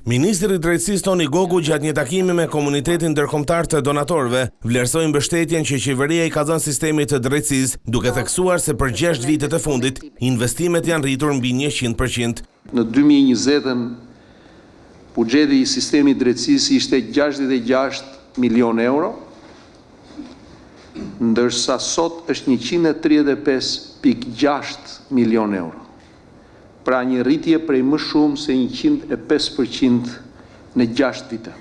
Ministri i Drejtësisë Toni Gogu gjatë një takimi me komunitetin ndërkombëtar të donatorëve vlerësoi mbështetjen që qeveria i ka dhënë sistemit të drejtësisë, duke theksuar se për 6 vitet e fundit investimet janë rritur mbi 100%. Në 2020 buxheti i sistemit të drejtësisë ishte 66 milion euro, ndërsa sot është 135,6 milion euro. Pra një rritje prej më shumë se 105% në 6 vite.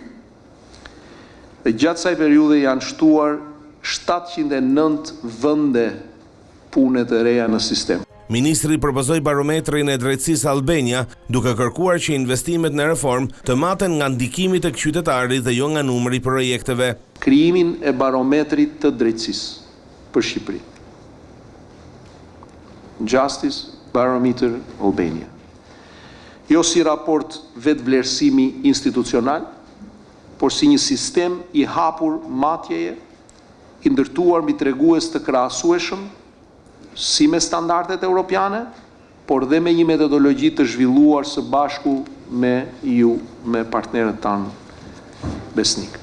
Dhe gjatë kësaj periudhe janë shtuar 709 vende pune të reja në sistem. Ministri propozoi barometrin e drejtësisë Albania, duke kërkuar që investimet në reformë të maten nga ndikimi tek qytetarit dhe jo nga numri i projekteve. Krijimin e barometrit të drejtësisë për Shqipëri. Justice Barometer Albania. Jo si raport vetë vlerësimi institucional, por si një sistem i hapur matjeje, i ndërtuar mbi tregues të krahasueshëm, si me standardet europiane, por dhe me një metodologji të zhvilluar së bashku me partnerët tanë besnik.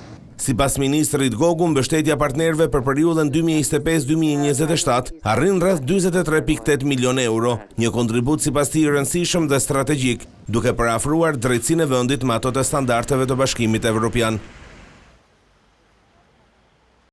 Sipas ministrit Gogu, mbështetja partnerëve për periudhën 2025-2027 arrin rreth 43,8 milion euro, një kontribut sipas tij i rëndësishëm dhe strategjik, duke parafruar drejtësinë e vendit me ato të standardeve të Bashkimit Evropian.